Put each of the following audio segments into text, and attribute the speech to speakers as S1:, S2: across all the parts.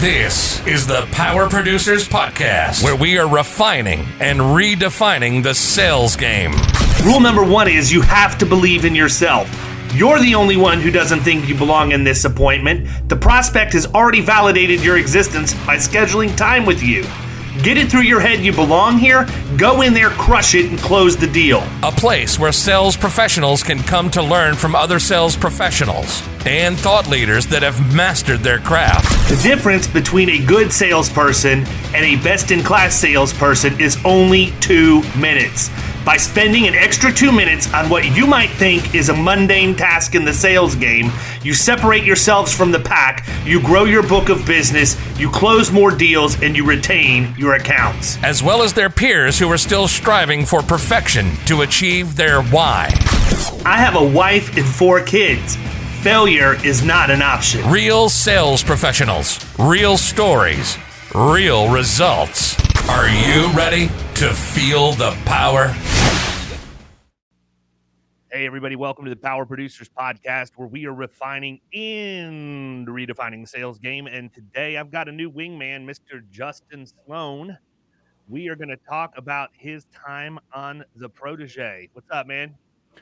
S1: This is the Power Producers Podcast, where we are refining and redefining the sales game.
S2: Rule number one is you have to believe in yourself. You're the only one who doesn't think you belong in this appointment. The prospect has already validated your existence by scheduling time with you. Get it through your head you belong here, go in there, crush it, and close the deal.
S1: A place where sales professionals can come to learn from other sales professionals and thought leaders that have mastered their craft.
S2: The difference between a good salesperson and a best-in-class salesperson is only 2 minutes. By spending an extra 2 minutes on what you might think is a mundane task in the sales game, you separate yourselves from the pack, you grow your book of business, you close more deals, and you retain your accounts.
S1: As well as their peers who are still striving for perfection to achieve their why.
S2: I have a wife and 4 kids. Failure is not an option.
S1: Real sales professionals, real stories, real results. Are you ready to feel the power?
S2: Hey, everybody, welcome to the Power Producers Podcast, where we are refining and redefining the sales game. And today I've got a new wingman, Mr. Justin Sloan. We are going to talk about his time on the Protege. What's up, man?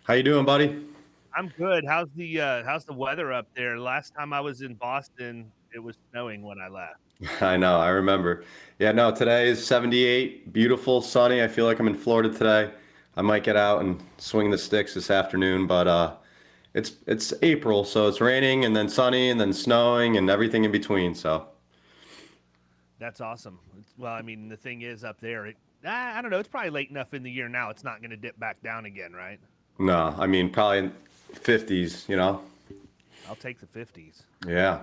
S3: How you doing, buddy?
S2: I'm good. How's the weather up there? Last time I was in Boston, it was snowing when I left.
S3: I know, I remember. Yeah, no, today is 78, beautiful, sunny. I feel like I'm in Florida today. I might get out and swing the sticks this afternoon, but it's April, so it's raining and then sunny and then snowing and everything in between. So
S2: that's awesome. Well, I mean, the thing is up there, I don't know. It's probably late enough in the year now. It's not going to dip back down again, right?
S3: No, I mean probably in 50s. You know.
S2: I'll take the 50s.
S3: Yeah,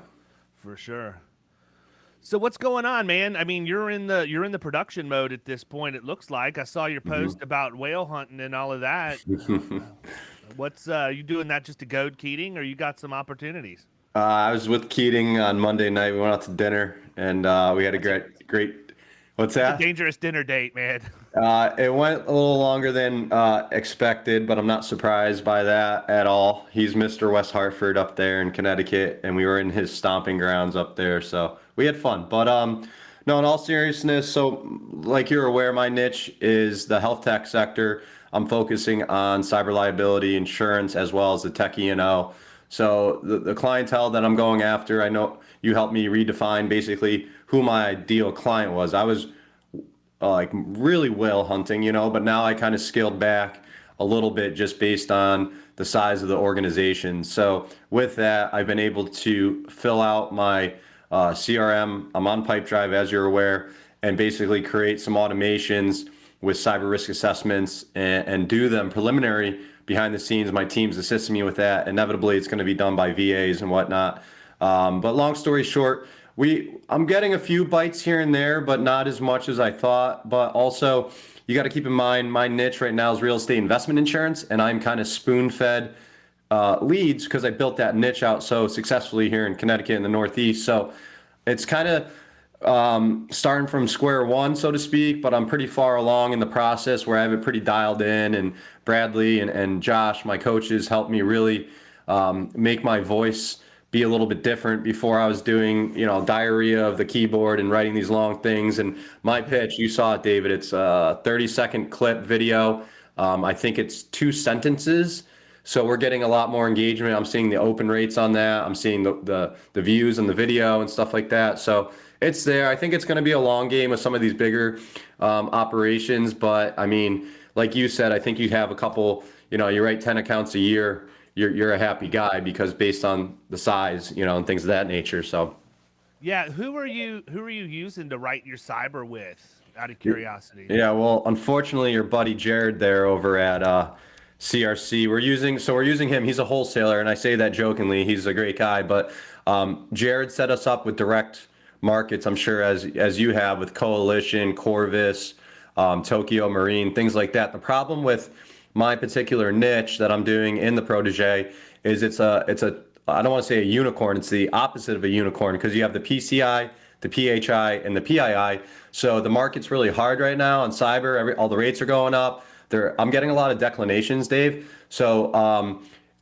S2: for sure. So what's going on, man? I mean, you're in the production mode at this point. It looks like I saw your post about whale hunting and all of that. What's you doing that just to goad Keating, or you got some opportunities?
S3: I was with Keating on Monday night. We went out to dinner, and we had a great. What's that?
S2: A dangerous dinner date, man.
S3: It went a little longer than expected, but I'm not surprised by that at all. He's Mr. West Hartford up there in Connecticut, and we were in his stomping grounds up there, so we had fun. But no, in all seriousness, so like you're aware, my niche is the health tech sector. I'm focusing on cyber liability insurance as well as the tech E&O. So the clientele that I'm going after, I know you helped me redefine basically who my ideal client was. I was like really whale hunting, you know, but now I kind of scaled back a little bit just based on the size of the organization. So with that, I've been able to fill out my CRM. I'm on Pipedrive, as you're aware, and basically create some automations with cyber risk assessments and do them preliminary behind the scenes. My team's assisting me with that. Inevitably, it's going to be done by VAs and whatnot. But long story short, I'm getting a few bites here and there, but not as much as I thought. But also, you got to keep in mind, my niche right now is real estate investment insurance, and I'm kind of spoon-fed leads because I built that niche out so successfully here in Connecticut in the Northeast. So it's kind of starting from square one, so to speak, but I'm pretty far along in the process where I have it pretty dialed in, and Bradley and Josh, my coaches, helped me really make my voice be a little bit different. Before I was doing, diarrhea of the keyboard and writing these long things. And my pitch, you saw it, David, it's a 30-second clip video. I think it's 2 sentences. So we're getting a lot more engagement. I'm seeing the open rates on that. I'm seeing the views on the video and stuff like that. So it's there. I think it's going to be a long game with some of these bigger operations. But I mean, like you said, I think you have a couple, you write 10 accounts a year. You're a happy guy because based on the size, and things of that nature. So,
S2: yeah, who are you using to write your cyber with? Out of curiosity.
S3: Yeah, well, unfortunately, your buddy Jared there over at CRC, we're using him. He's a wholesaler, and I say that jokingly. He's a great guy, but Jared set us up with direct markets. I'm sure as you have with Coalition, Corvus, Tokyo Marine, things like that. The problem with my particular niche that I'm doing in the Protege is it's a I don't want to say a unicorn. It's the opposite of a unicorn because you have the PCI, the PHI, and the PII. So the market's really hard right now on cyber. All the rates are going up. I'm getting a lot of declinations, Dave. So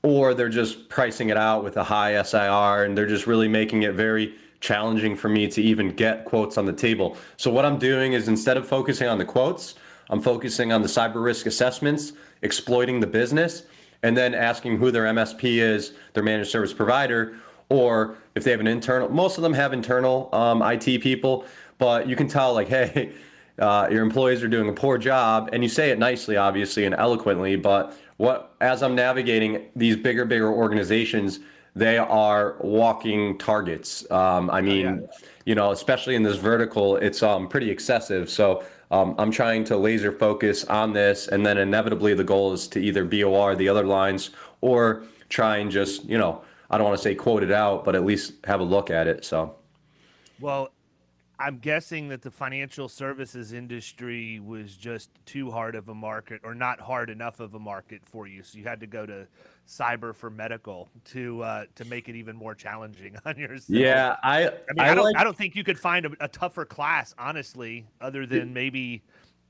S3: or they're just pricing it out with a high SIR, and they're just really making it very challenging for me to even get quotes on the table. So what I'm doing is, instead of focusing on the quotes, I'm focusing on the cyber risk assessments, exploiting the business, and then asking who their MSP is, their managed service provider, or if they have an internal. Most of them have internal IT people, but you can tell, like, hey, your employees are doing a poor job, and you say it nicely, obviously, and eloquently, but as I'm navigating these bigger organizations, they are walking targets. Especially in this vertical, it's pretty excessive. So I'm trying to laser focus on this, and then inevitably the goal is to either BOR the other lines, or try and just, I don't want to say quote it out, but at least have a look at it. So,
S2: well, I'm guessing that the financial services industry was just too hard of a market, or not hard enough of a market for you. So you had to go to cyber for medical to make it even more challenging on yourself.
S3: Yeah,
S2: I don't think you could find a tougher class, honestly, other than maybe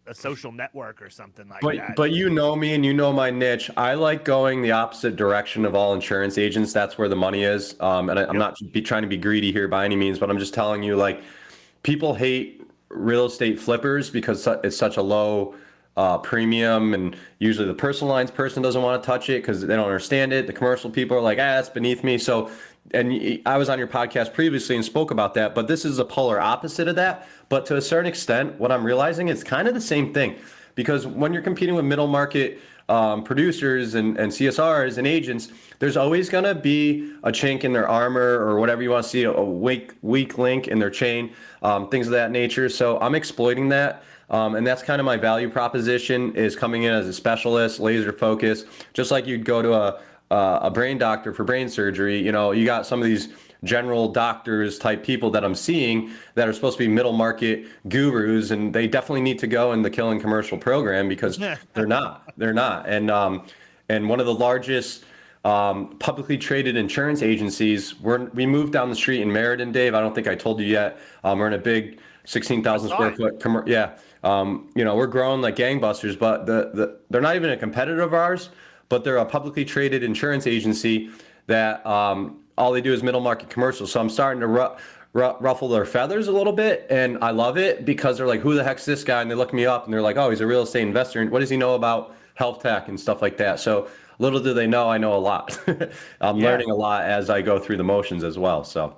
S2: a social network or something like that.
S3: But you know me, and you know my niche. I like going the opposite direction of all insurance agents. That's where the money is. And I'm not trying to be greedy here by any means, but I'm just telling you, like, people hate real estate flippers because it's such a low premium, and usually the personal lines person doesn't want to touch it because they don't understand it. The commercial people are like, that's beneath me. So, and I was on your podcast previously and spoke about that, but this is a polar opposite of that. But to a certain extent, what I'm realizing is kind of the same thing, because when you're competing with middle market producers and CSRs and agents, there's always going to be a chink in their armor, or whatever you want to see, a weak link in their chain, things of that nature. So I'm exploiting that. And that's kind of my value proposition, is coming in as a specialist, laser focus, just like you'd go to a brain doctor for brain surgery. You got some of these general doctors type people that I'm seeing that are supposed to be middle market gurus, and they definitely need to go in the Killing Commercial program, because they're not. And one of the largest publicly traded insurance agencies, we moved down the street in Meriden, Dave. I don't think I told you yet. We're in a big 16,000 square foot. We're growing like gangbusters, but they're not even a competitor of ours, but they're a publicly traded insurance agency that all they do is middle market commercial. So I'm starting to ruffle their feathers a little bit, and I love it, because they're like, who the heck's this guy? And they look me up and they're like, oh, he's a real estate investor. And what does he know about health tech and stuff like that? So little do they know, I know a lot. I'm learning a lot as I go through the motions as well. So.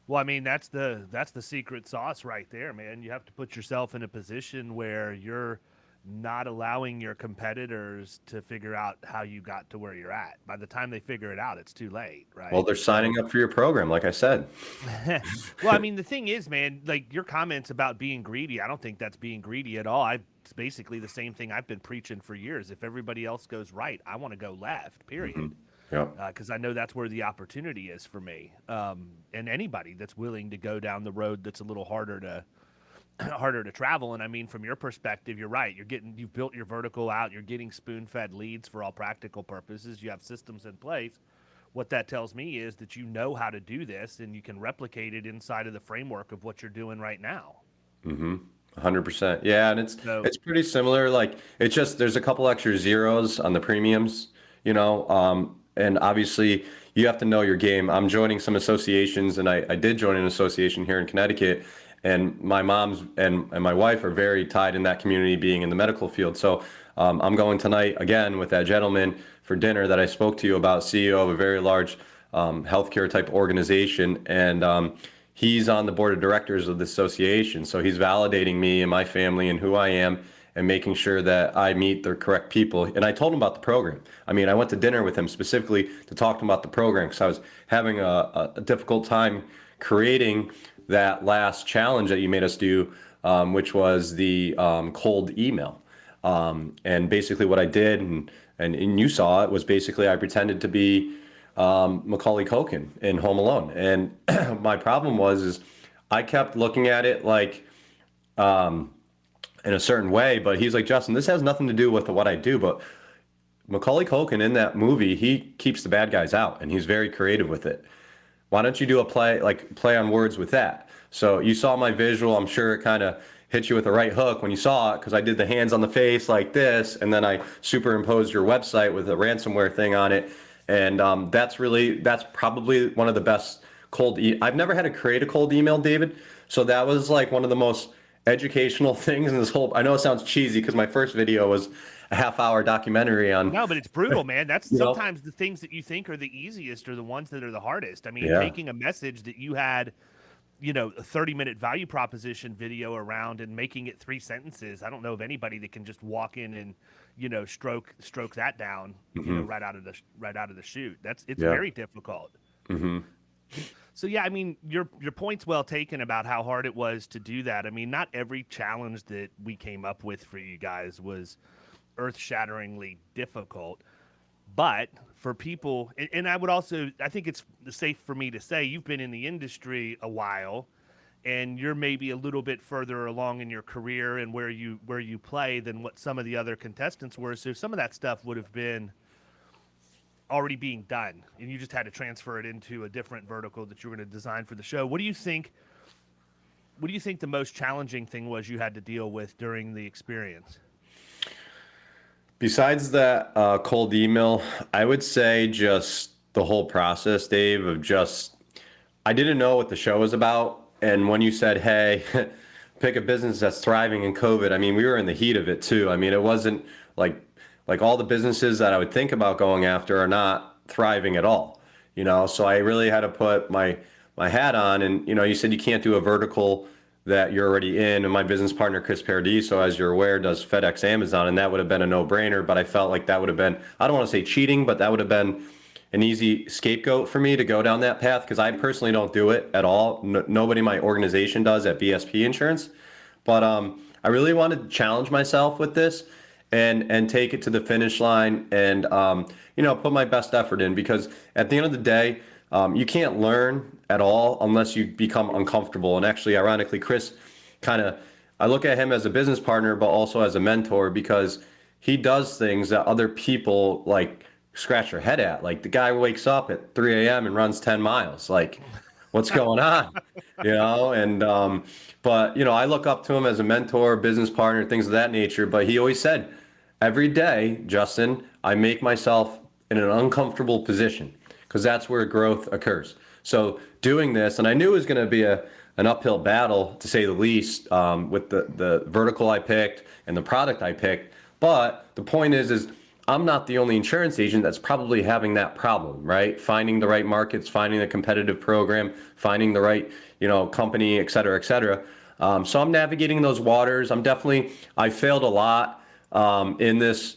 S2: Well, I mean, that's the secret sauce right there, man. You have to put yourself in a position where you're not allowing your competitors to figure out how you got to where you're at. By the time they figure it out, it's too late, right?
S3: Well, they're signing up for your program, like I said.
S2: Well, I mean, the thing is, man, like, your comments about being greedy, I don't think that's being greedy at all. It's basically the same thing I've been preaching for years. If everybody else goes right, I want to go left, period.
S3: Mm-hmm. Yeah.
S2: Because I know that's where the opportunity is for me. And anybody that's willing to go down the road that's a little harder to travel. And I mean, from your perspective, you're right. You've built your vertical out. You're getting spoon-fed leads for all practical purposes. You have systems in place. What that tells me is that you know how to do this, and you can replicate it inside of the framework of what you're doing right now.
S3: Mm-hmm. 100%. Yeah, and it's pretty similar. Like, it's just there's a couple extra zeros on the premiums, and obviously you have to know your game. I'm joining some associations, and I did join an association here in Connecticut, and my mom's and my wife are very tied in that community, being in the medical field. So I'm going tonight again with that gentleman for dinner that I spoke to you about, CEO of a very large healthcare type organization, and he's on the board of directors of the association. So he's validating me and my family and who I am, and making sure that I meet the correct people. And I told him about the program. I mean, I went to dinner with him specifically to talk to him about the program, because I was having a difficult time creating that last challenge that you made us do, which was the cold email. And basically what I did, and you saw it, was basically I pretended to be Macaulay Culkin in Home Alone. And my problem is I kept looking at it like in a certain way, but he's like, Justin, this has nothing to do with what I do. But Macaulay Culkin in that movie, he keeps the bad guys out, and he's very creative with it. Why don't you do a play on words with that? So you saw my visual. I'm sure it kind of hit you with the right hook when you saw it, because I did the hands on the face like this, and then I superimposed your website with a ransomware thing on it. And that's probably one of the best I've never had to create a cold email, David. So that was like one of the most educational things in this whole. I know it sounds cheesy because my first video was a half-hour documentary on,
S2: No, but it's brutal, man. That's
S3: you know,
S2: sometimes the things that you think are the easiest are the ones that are the hardest. I mean,
S3: yeah.
S2: taking a message that you had, a 30-minute value proposition video around and making it 3 sentences. I don't know of anybody that can just walk in and, stroke that down, right out of the chute. It's
S3: Yeah.
S2: very difficult. So yeah, I mean, your point's well taken about how hard it was to do that. I mean, not every challenge that we came up with for you guys was earth-shatteringly difficult, but for people, and I think it's safe for me to say you've been in the industry a while, and you're maybe a little bit further along in your career and where you play than what some of the other contestants were. So some of that stuff would have been already being done, and you just had to transfer it into a different vertical that you were going to design for the show. What do you think the most challenging thing was you had to deal with during the experience?
S3: Besides that cold email, I would say just the whole process, Dave, of just, I didn't know what the show was about. And when you said, hey, pick a business that's thriving in COVID, I mean, we were in the heat of it too. I mean, it wasn't like all the businesses that I would think about going after are not thriving at all, So I really had to put my hat on, and you said you can't do a vertical that you're already in, and my business partner Chris Paradiso, as you're aware, does FedEx, Amazon, and that would have been a no-brainer. But I felt like that would have been, I don't want to say cheating, but that would have been an easy scapegoat for me to go down that path, because I personally don't do it at all. Nobody in my organization does at BSP Insurance. But I really wanted to challenge myself with this and take it to the finish line, and put my best effort in, because at the end of the day, you can't learn at all unless you become uncomfortable. And actually, ironically, Chris I look at him as a business partner, but also as a mentor, because he does things that other people like scratch their head at. Like, the guy wakes up at 3 a.m. and runs 10 miles. Like, what's going on? And but I look up to him as a mentor, business partner, things of that nature. But he always said, every day, Justin, I make myself in an uncomfortable position, because that's where growth occurs. So doing this, and I knew it was going to be an uphill battle, to say the least, with the vertical I picked and the product I picked. But the point is I'm not the only insurance agent that's probably having that problem, right? Finding the right markets, finding a competitive program, finding the right, company, et cetera, et cetera. So I'm navigating those waters. I failed a lot in this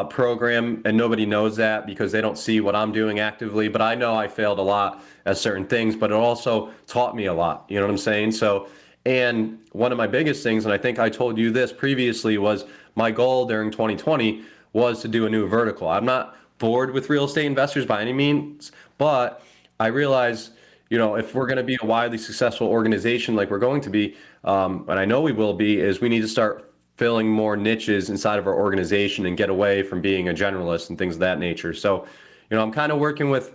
S3: program, and nobody knows that because they don't see what I'm doing actively. But I know I failed a lot at certain things, but it also taught me a lot. You know what I'm saying? So, and one of my biggest things, and I think I told you this previously, was my goal during 2020 was to do a new vertical. I'm not bored with real estate investors by any means, but I realize, if we're going to be a widely successful organization like we're going to be, and I know we will be, is we need to start filling more niches inside of our organization and get away from being a generalist and things of that nature. So, I'm kind of working with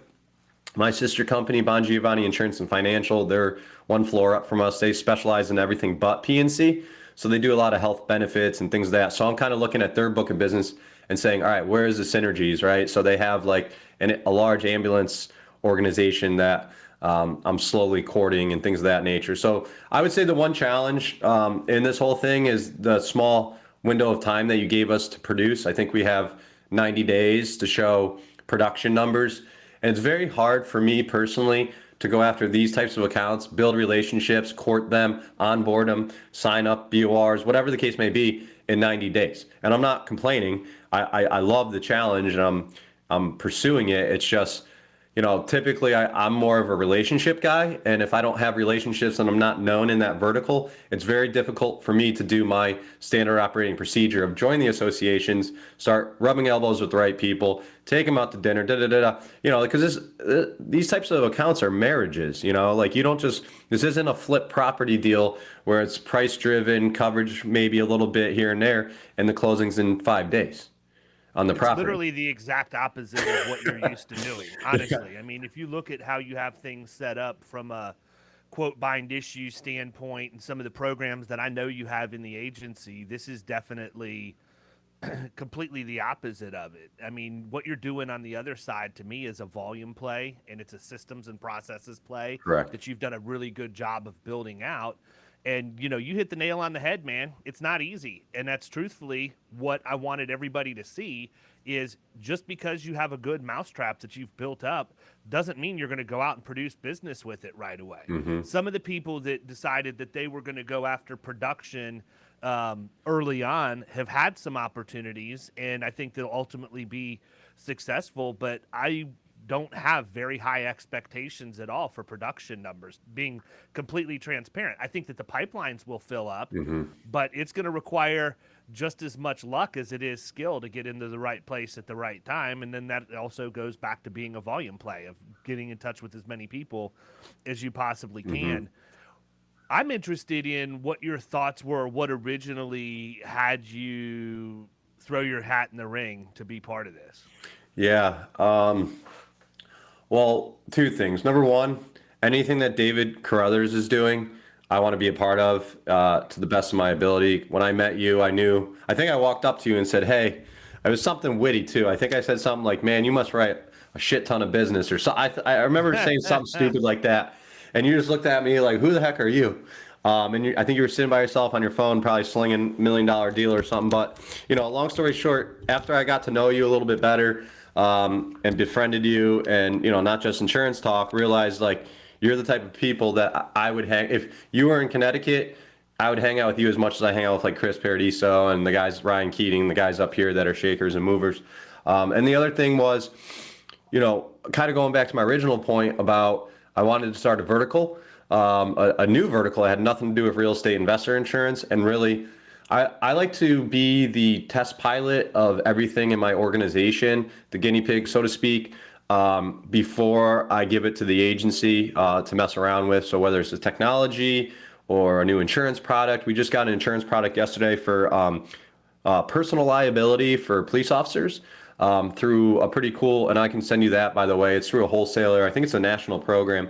S3: my sister company, Bon Giovanni Insurance and Financial. They're one floor up from us. They specialize in everything but P&C. So they do a lot of health benefits and things of that. So I'm kind of looking at their book of business and saying, all right, where is the synergies, right? So they have like a large ambulance organization that I'm slowly courting and things of that nature. So I would say the one challenge in this whole thing is the small window of time that you gave us to produce. I think we have 90 days to show production numbers. And it's very hard for me personally to go after these types of accounts, build relationships, court them, onboard them, sign up BORs, whatever the case may be, in 90 days. And I'm not complaining. I love the challenge, and I'm pursuing it. It's just, typically I'm more of a relationship guy. And if I don't have relationships and I'm not known in that vertical, it's very difficult for me to do my standard operating procedure of join the associations, start rubbing elbows with the right people, take them out to dinner, because these types of accounts are marriages, like you don't just, this isn't a flip property deal where it's price driven, coverage maybe a little bit here and there, and the closing's in 5 days. On the property.
S2: It's literally the exact opposite of what you're used to doing, honestly. I mean, if you look at how you have things set up from a quote bind issue standpoint and some of the programs that I know you have in the agency, this is definitely completely the opposite of it. I mean, what you're doing on the other side to me is a volume play, and it's a systems and processes play
S3: Correct.
S2: that you've done a really good job of building out. And you hit the nail on the head, man. It's not easy, and that's truthfully what I wanted everybody to see. Is just because you have a good mousetrap that you've built up doesn't mean you're going to go out and produce business with it right away. Some of the people that decided that they were going to go after production early on have had some opportunities, and I think they'll ultimately be successful. But I don't have very high expectations at all for production numbers, being completely transparent. I think that the pipelines will fill up, but it's going to require just as much luck as it is skill to get into the right place at the right time. And then that also goes back to being a volume play of getting in touch with as many people as you possibly can. I'm interested in what your thoughts were, what originally had you throw your hat in the ring to be part of this.
S3: Yeah. Well, two things. Number one, anything that David Carothers is doing, I want to be a part of to the best of my ability. When I met you, I think I walked up to you and said, hey, it was something witty too. I think I said something like, man, you must write a shit ton of business or so. I remember saying something stupid like that. And you just looked at me like, who the heck are you? I think you were sitting by yourself on your phone, probably slinging $1 million deal or something. But, long story short, after I got to know you a little bit better and befriended you and, not just insurance talk, realized like you're the type of people that I would hang. If you were in Connecticut, I would hang out with you as much as I hang out with like Chris Paradiso and the guys, Ryan Keating, the guys up here that are shakers and movers. And the other thing was, kind of going back to my original point about I wanted to start a vertical, a new vertical. It had nothing to do with real estate investor insurance. And really, I like to be the test pilot of everything in my organization, the guinea pig, so to speak, before I give it to the agency to mess around with. So whether it's a technology or a new insurance product, we just got an insurance product yesterday for personal liability for police officers. Through a pretty cool, and I can send you that, by the way. It's through a wholesaler. I think it's a national program.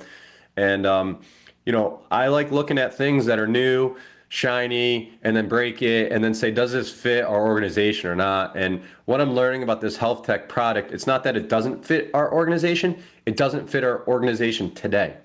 S3: And, I like looking at things that are new, shiny, and then break it and then say, does this fit our organization or not? And what I'm learning about this health tech product, it's not that it doesn't fit our organization. It doesn't fit our organization today,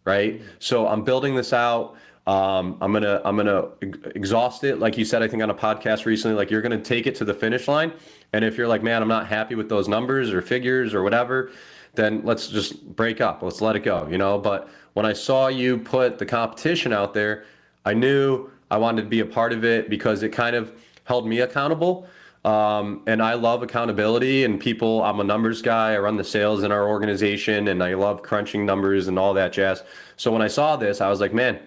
S3: right? So I'm building this out. I'm gonna exhaust it, like you said, I think on a podcast recently, like you're gonna take it to the finish line. And if you're like, man, I'm not happy with those numbers or figures or whatever, then let's just break up. Let's let it go, But when I saw you put the competition out there, I knew I wanted to be a part of it because it kind of held me accountable. And I love accountability and people. I'm a numbers guy. I run the sales in our organization and I love crunching numbers and all that jazz. So when I saw this, I was like, man,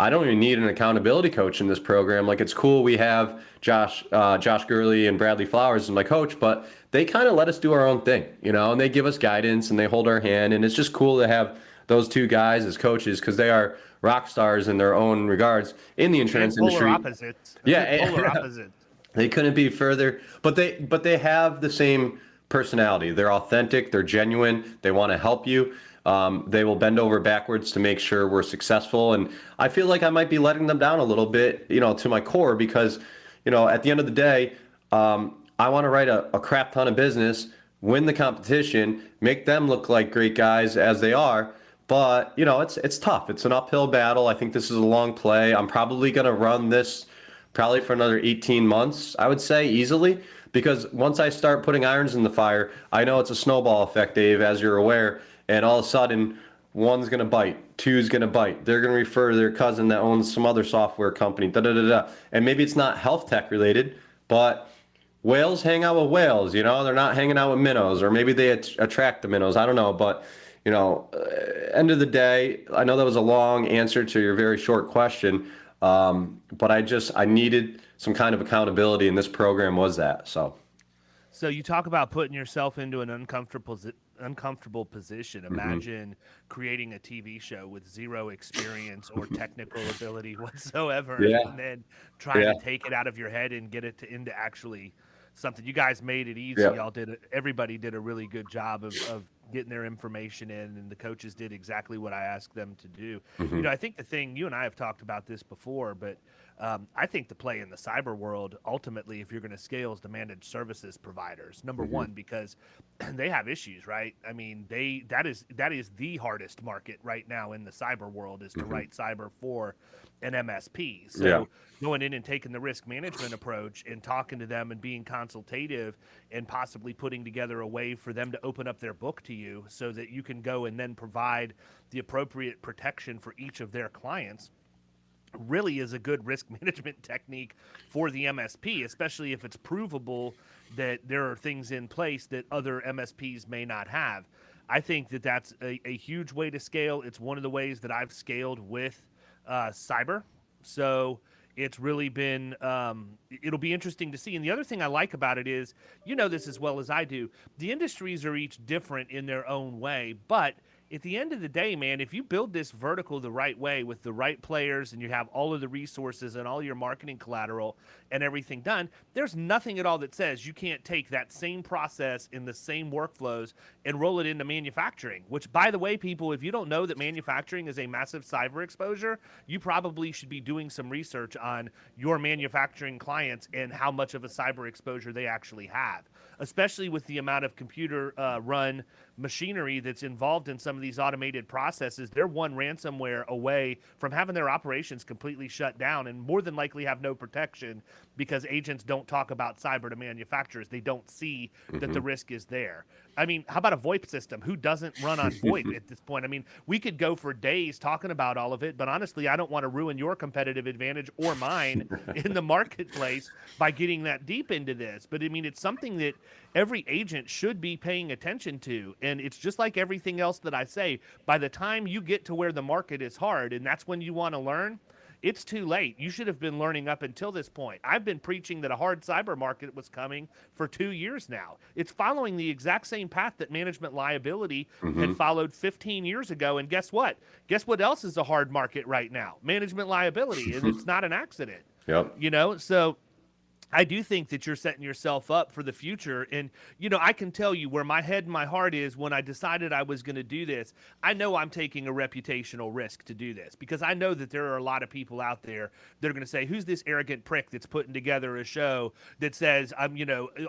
S3: I don't even need an accountability coach in this program. Like, it's cool we have Josh Gurley and Bradley Flowers as my coach, but they kind of let us do our own thing, and they give us guidance and they hold our hand. And it's just cool to have those two guys as coaches because they are rock stars in their own regards in the insurance industry.
S2: Polar opposites.
S3: Yeah,
S2: polar opposites.
S3: They couldn't be further, but they have the same personality. They're authentic. They're genuine. They want to help you. They will bend over backwards to make sure we're successful. And I feel like I might be letting them down a little bit, to my core because, at the end of the day, I want to write a crap ton of business, win the competition, make them look like great guys as they are. But, it's tough. It's an uphill battle. I think this is a long play. I'm probably going to run this probably for another 18 months, I would say, easily. Because once I start putting irons in the fire, I know it's a snowball effect, Dave, as you're aware. And all of a sudden, one's going to bite, two's going to bite. They're going to refer to their cousin that owns some other software company, da-da-da-da. And maybe it's not health tech related, but whales hang out with whales, they're not hanging out with minnows, or maybe they attract the minnows. I don't know. But, end of the day, I know that was a long answer to your very short question. But I needed some kind of accountability, and this program was that.
S2: So you talk about putting yourself into an uncomfortable position. Imagine creating a TV show with zero experience or technical ability whatsoever, and then trying to take it out of your head and get it into actually something. You guys made it easy. Y'all did it. Everybody did a really good job of getting their information in, and the coaches did exactly what I asked them to do. I think the thing, you and I have talked about this before, but I think the play in the cyber world, ultimately, if you're going to scale, is the managed services providers. Number one, because they have issues, right? I mean, that is the hardest market right now in the cyber world, is to write cyber for an MSP. So going in and taking the risk management approach and talking to them and being consultative and possibly putting together a way for them to open up their book to you so that you can go and then provide the appropriate protection for each of their clients really is a good risk management technique for the MSP, especially if it's provable that there are things in place that other MSPs may not have. I think that that's a huge way to scale. It's one of the ways that I've scaled with cyber. So it's really been, it'll be interesting to see. And the other thing I like about it is, this as well as I do, the industries are each different in their own way, but at the end of the day, man, if you build this vertical the right way with the right players and you have all of the resources and all your marketing collateral and everything done, there's nothing at all that says you can't take that same process in the same workflows and roll it into manufacturing, which, by the way, people, if you don't know that manufacturing is a massive cyber exposure, you probably should be doing some research on your manufacturing clients and how much of a cyber exposure they actually have, especially with the amount of computer run machinery that's involved in some of these automated processes. They're one ransomware away from having their operations completely shut down and more than likely have no protection because agents don't talk about cyber to manufacturers. They don't see that the risk is there. I mean, how about a VoIP system? Who doesn't run on VoIP at this point? I mean, we could go for days talking about all of it, but honestly, I don't want to ruin your competitive advantage or mine in the marketplace by getting that deep into this. But I mean, it's something that every agent should be paying attention to. And it's just like everything else that I say, by the time you get to where the market is hard, and that's when you want to learn, it's too late. You should have been learning up until this point. I've been preaching that a hard cyber market was coming for 2 years now. It's following the exact same path that management liability had followed 15 years ago. And guess what? Guess what else is a hard market right now? Management liability. And it's not an accident. So I do think that you're setting yourself up for the future. And, I can tell you where my head and my heart is when I decided I was going to do this. I know I'm taking a reputational risk to do this because I know that there are a lot of people out there that are going to say, who's this arrogant prick that's putting together a show that says,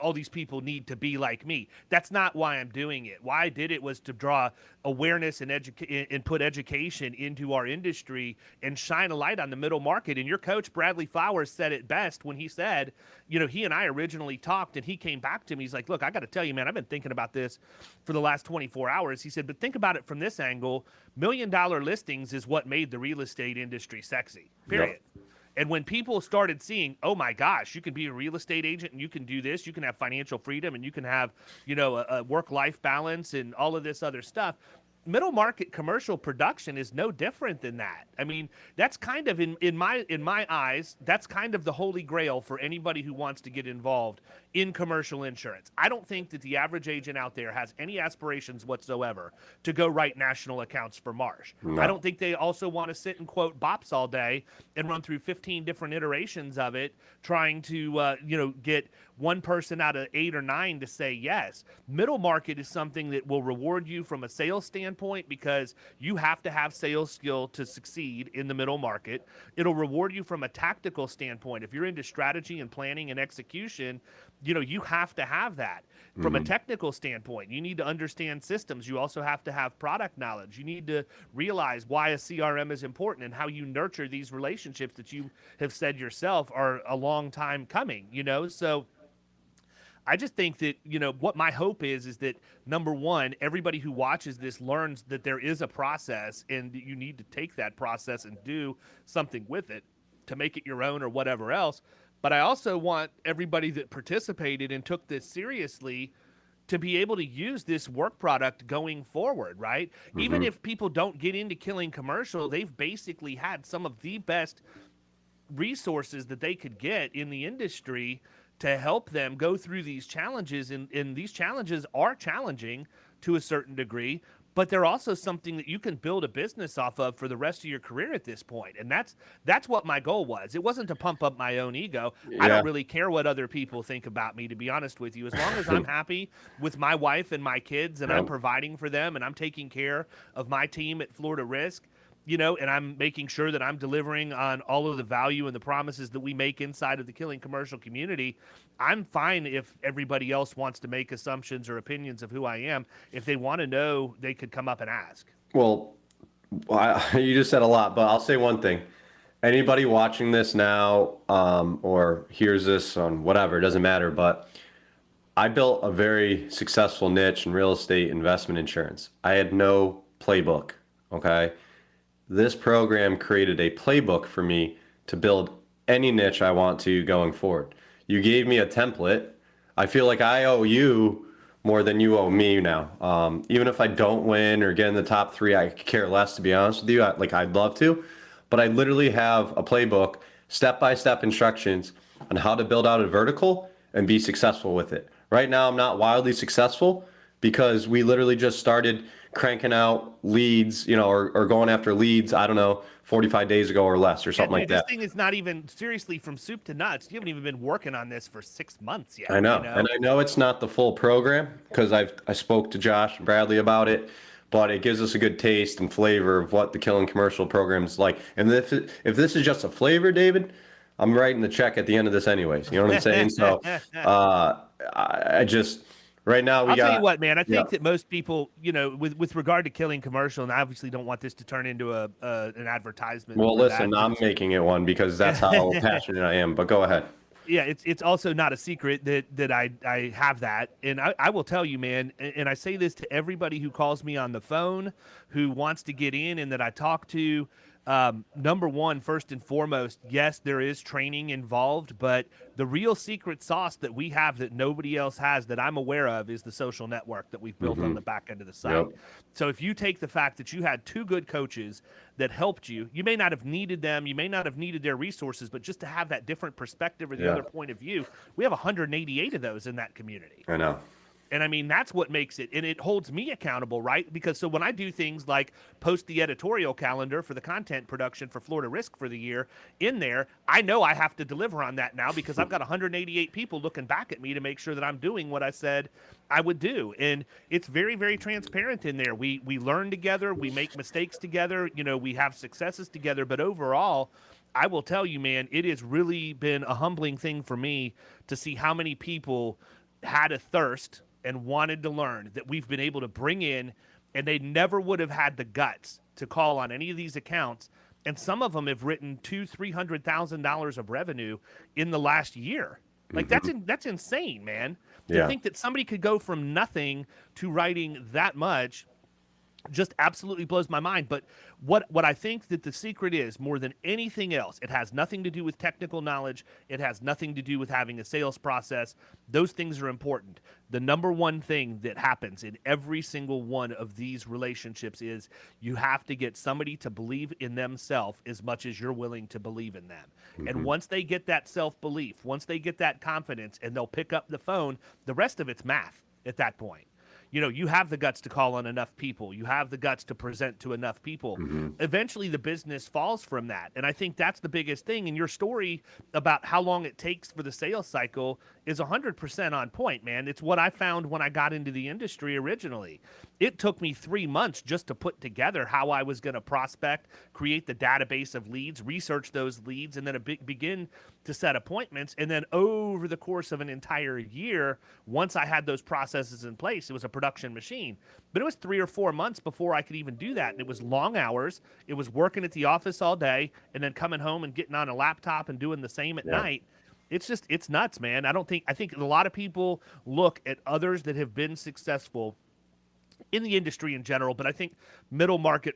S2: all these people need to be like me. That's not why I'm doing it. Why I did it was to draw awareness and put education into our industry and shine a light on the middle market. And your coach, Bradley Flowers, said it best when he said, he and I originally talked and he came back to me. He's like, look, I got to tell you, man, I've been thinking about this for the last 24 hours. He said, but think about it from this angle. $1 million listings is what made the real estate industry sexy, period. Yep. And when people started seeing, oh my gosh, you can be a real estate agent and you can do this, you can have financial freedom and you can have, a work-life balance and all of this other stuff. Middle market commercial production is no different than that. I mean, that's kind of in my eyes, that's kind of the holy grail for anybody who wants to get involved in commercial insurance. I don't think that the average agent out there has any aspirations whatsoever to go write national accounts for Marsh. No. I don't think they also want to sit and quote BOPs all day and run through 15 different iterations of it, trying to get one person out of 8 or 9 to say yes. Middle market is something that will reward you from a sales standpoint because you have to have sales skill to succeed in the middle market. It'll reward you from a tactical standpoint. If you're into strategy and planning and execution, you have to have that. From a technical standpoint, you need to understand systems. You also have to have product knowledge. You need to realize why a CRM is important and how you nurture these relationships that you have said yourself are a long time coming, So I just think that, what my hope is that, number one, everybody who watches this learns that there is a process and that you need to take that process and do something with it to make it your own or whatever else. But I also want everybody that participated and took this seriously to be able to use this work product going forward, right? Even if people don't get into killing commercial, they've basically had some of the best resources that they could get in the industry to help them go through these challenges. And these challenges are challenging to a certain degree, but they're also something that you can build a business off of for the rest of your career at this point. And that's what my goal was. It wasn't to pump up my own ego. I
S3: Yeah.
S2: don't really care what other people think about me, to be honest with you. As long as I'm happy with my wife and my kids and I'm
S3: Yep.
S2: providing for them and I'm taking care of my team at Florida Risk, and I'm making sure that I'm delivering on all of the value and the promises that we make inside of the killing commercial community. I'm fine if everybody else wants to make assumptions or opinions of who I am. If they want to know, they could come up and ask.
S3: Well, you just said a lot, but I'll say one thing. Anybody watching this now, or hears this on whatever, it doesn't matter, but I built a very successful niche in real estate investment insurance. I had no playbook. Okay. This program created a playbook for me to build any niche I want to going forward. You gave me a template. I feel like I owe you more than you owe me now. Even if I don't win or get in the top three, I could care less, to be honest with you. I'd love to, but I literally have a playbook, step-by-step instructions on how to build out a vertical and be successful with it. Right now, I'm not wildly successful because we literally just started cranking out leads, or going after leads, I don't know, 45 days ago or less or something like that.
S2: This thing is not even seriously from soup to nuts. You haven't even been working on this for 6 months yet.
S3: I know. And I know it's not the full program because I spoke to Josh and Bradley about it, but it gives us a good taste and flavor of what the killing commercial program is like. And if this is just a flavor, David, I'm writing the check at the end of this anyways. You know what I'm saying? So I just... Right now,
S2: I'll tell you what, man. I think that most people, with regard to killing commercial, and I obviously don't want this to turn into an advertisement.
S3: Well, listen, I'm making it one because that's how passionate I am. But go ahead.
S2: Yeah, it's also not a secret that I have that, and I will tell you, man. And I say this to everybody who calls me on the phone, who wants to get in, and that I talk to. Number one, first and foremost, yes, there is training involved, but the real secret sauce that we have that nobody else has that I'm aware of is the social network that we've built on the back end of the site.
S3: Yep.
S2: So if you take the fact that you had two good coaches that helped you, you may not have needed them, you may not have needed their resources, but just to have that different perspective or the other point of view, we have 188 of those in that community.
S3: I know.
S2: And I mean, that's what makes it, and it holds me accountable, right? Because so when I do things like post the editorial calendar for the content production for Florida Risk for the year in there, I know I have to deliver on that now because I've got 188 people looking back at me to make sure that I'm doing what I said I would do. And it's very, very transparent in there. We learn together, we make mistakes together, we have successes together, but overall, I will tell you, man, it has really been a humbling thing for me to see how many people had a thirst and wanted to learn that we've been able to bring in, and they never would have had the guts to call on any of these accounts. And some of them have written $200,000-$300,000 of revenue in the last year. Like that's insane, man. To think that somebody could go from nothing to writing that much just absolutely blows my mind. But what I think that the secret is, more than anything else, it has nothing to do with technical knowledge. It has nothing to do with having a sales process. Those things are important. The number one thing that happens in every single one of these relationships is you have to get somebody to believe in themselves as much as you're willing to believe in them. And once they get that self-belief, once they get that confidence, and they'll pick up the phone, the rest of it's math at that point. You have the guts to call on enough people. You have the guts to present to enough people. Eventually, the business falls from that. And I think that's the biggest thing. And your story about how long it takes for the sales cycle is 100% on point, man. It's what I found when I got into the industry originally. It took me 3 months just to put together how I was going to prospect, create the database of leads, research those leads, and then begin to set appointments. And then over the course of an entire year, once I had those processes in place, it was a production machine. But it was 3 or 4 months before I could even do that. And it was long hours. It was working at the office all day and then coming home and getting on a laptop and doing the same at night. It's nuts, man. I think a lot of people look at others that have been successful in the industry in general, but I think middle market,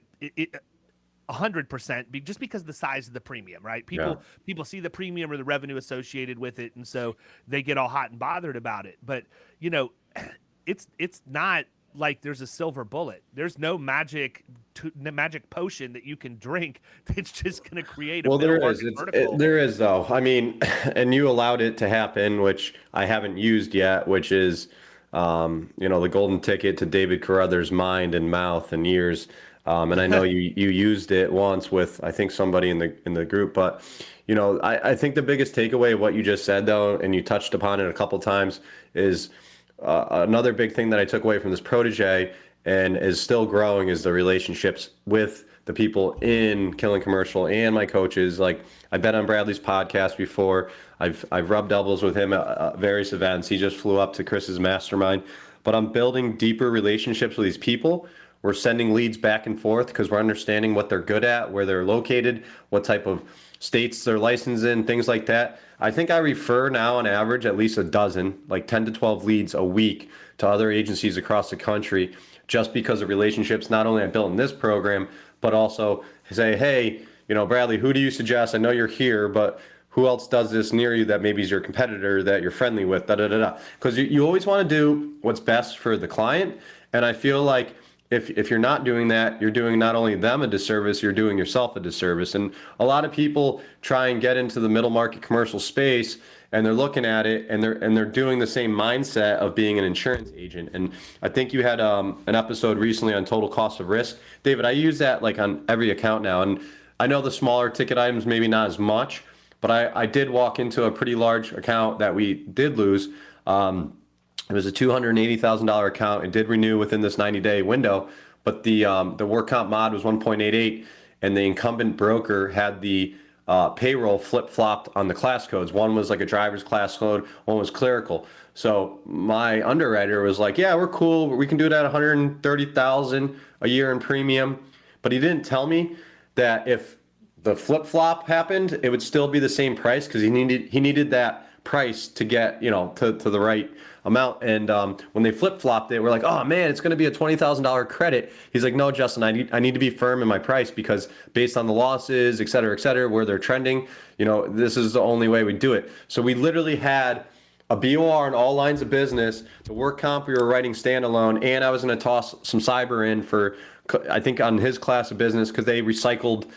S2: 100%, just because of the size of the premium, right? People see the premium or the revenue associated with it, and so they get all hot and bothered about it. But it's not like there's a silver bullet. There's no magic potion that you can drink that's just going to create a
S3: there is. There is, though. I mean, and you allowed it to happen, which I haven't used yet, which is the golden ticket to David Carothers' mind and mouth and ears. And I know you used it once with, I think, somebody in the group. But, I think the biggest takeaway of what you just said, though, and you touched upon it a couple times, is another big thing that I took away from this Protege and is still growing is the relationships with the people in Killing Commercial and my coaches. Like, I've been on Bradley's podcast before. I've rubbed elbows with him at various events. He just flew up to Chris's mastermind. But I'm building deeper relationships with these people. We're sending leads back and forth because we're understanding what they're good at, where they're located, what type of states they're licensed in, things like that. I think I refer now on average at least a dozen, like 10 to 12 leads a week to other agencies across the country, just because of relationships not only I built in this program, but also say, hey, Bradley, who do you suggest? I know you're here, but who else does this near you that maybe is your competitor that you're friendly with, Because you always want to do what's best for the client. And I feel like if you're not doing that, you're doing not only them a disservice, you're doing yourself a disservice. And a lot of people try and get into the middle market commercial space, and they're looking at it and they're doing the same mindset of being an insurance agent. And I think you had an episode recently on total cost of risk. David, I use that like on every account now. And I know the smaller ticket items, maybe not as much, but I did walk into a pretty large account that we did lose. It was a $280,000 account. It did renew within this 90-day window, but the work comp mod was 1.88, and the incumbent broker had the payroll flip-flopped on the class codes. One was like a driver's class code, one was clerical. So my underwriter was like, yeah, we're cool. We can do it at $130,000 a year in premium. But he didn't tell me that if the flip-flop happened, it would still be the same price, because he needed that price to get, to the right amount. And when they flip-flopped it, we're like, oh man, it's going to be a $20,000 credit. He's like, no, Justin, I need to be firm in my price, because based on the losses, et cetera, where they're trending, this is the only way we do it. So we literally had a BOR in all lines of business. The work comp we were writing standalone, and I was going to toss some cyber in for, I think, on his class of business, because they recycled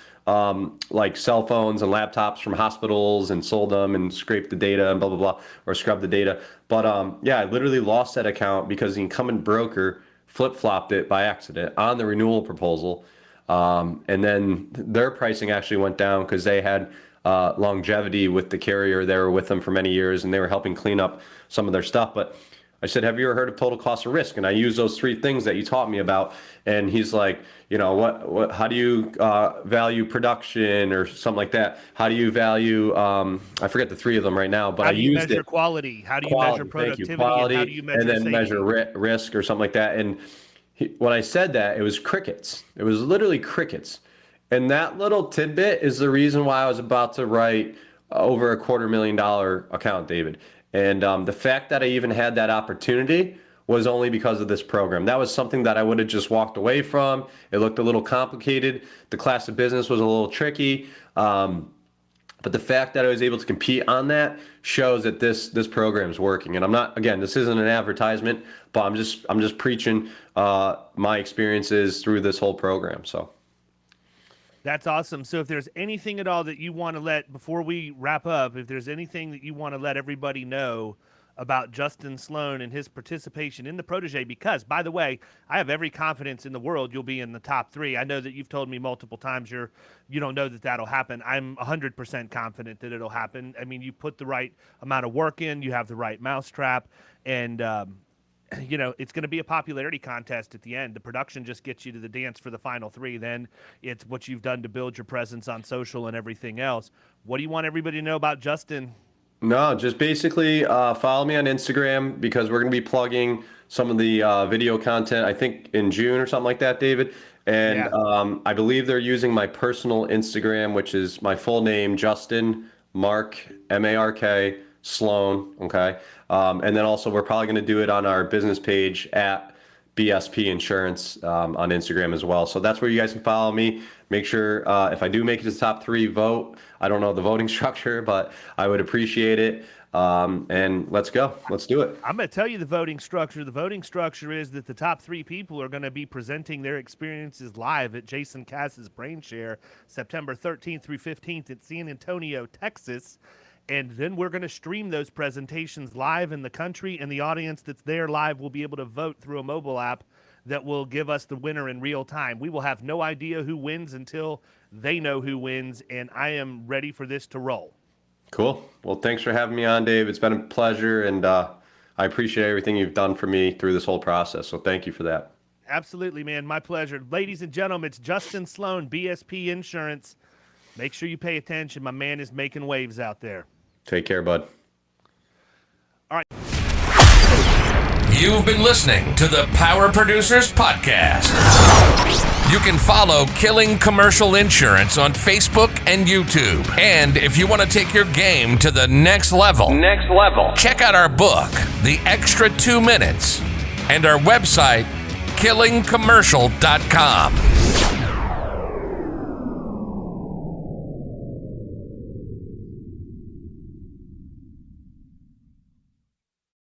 S3: like cell phones and laptops from hospitals and sold them and scraped the data and blah, blah, blah, or scrubbed the data. But I literally lost that account because the incumbent broker flip-flopped it by accident on the renewal proposal. And then their pricing actually went down because they had longevity with the carrier. They were with them for many years, and they were helping clean up some of their stuff. But I said, have you ever heard of total cost of risk? And I used those three things that you taught me about. And he's like, what how do you value production or something like that? How do you value, I forget the three of them right now, but I used it.
S2: How do you measure quality? How do you measure productivity?
S3: Quality,
S2: and how do you measure
S3: and then
S2: safety?
S3: measure risk or something like that. And when I said that, it was crickets. It was literally crickets. And that little tidbit is the reason why I was about to write over a $250,000 account, David. And the fact that I even had that opportunity was only because of this program. That was something that I would have just walked away from. It looked a little complicated. The class of business was a little tricky. But the fact that I was able to compete on that shows that this program is working. And I'm not, again, this isn't an advertisement, but I'm just preaching my experiences through this whole program. So.
S2: That's awesome. So if there's anything at all that you want to let, before we wrap up, if there's anything that you want to let everybody know about Justin Sloan and his participation in the Protege, because, by the way, I have every confidence in the world you'll be in the top three. I know that you've told me multiple times you don't know that that'll happen. I'm 100% confident that it'll happen. I mean, you put the right amount of work in, you have the right mousetrap, and it's going to be a popularity contest at the end. The production just gets you to the dance for the final three. Then it's what you've done to build your presence on social and everything else. What do you want everybody to know about Justin?
S3: No, just basically follow me on Instagram, because we're going to be plugging some of the video content, I think in June or something like that, David. And I believe they're using my personal Instagram, which is my full name, Justin Mark, M-A-R-K, Sloan. Okay. And then also we're probably going to do it on our business page at BSP Insurance on Instagram as well. So that's where you guys can follow me. Make sure if I do make it to the top three, vote. I don't know the voting structure, but I would appreciate it. And let's go. Let's do it.
S2: I'm going to tell you the voting structure. The voting structure is that the top three people are going to be presenting their experiences live at Jason Cass's Brain Share, September 13th through 15th at San Antonio, Texas. And then we're going to stream those presentations live in the country, and the audience that's there live will be able to vote through a mobile app that will give us the winner in real time. We will have no idea who wins until they know who wins, and I am ready for this to roll.
S3: Cool. Well, thanks for having me on, Dave. It's been a pleasure, and I appreciate everything you've done for me through this whole process, so thank you for that.
S2: Absolutely, man. My pleasure. Ladies and gentlemen, it's Justin Sloan, BSP Insurance. Make sure you pay attention. My man is making waves out there.
S3: Take care, bud.
S2: All right.
S1: You've been listening to the Power Producers Podcast. You can follow Killing Commercial Insurance on Facebook and YouTube. And if you want to take your game to the next level, check out our book, The Extra 2 Minutes, and our website, killingcommercial.com.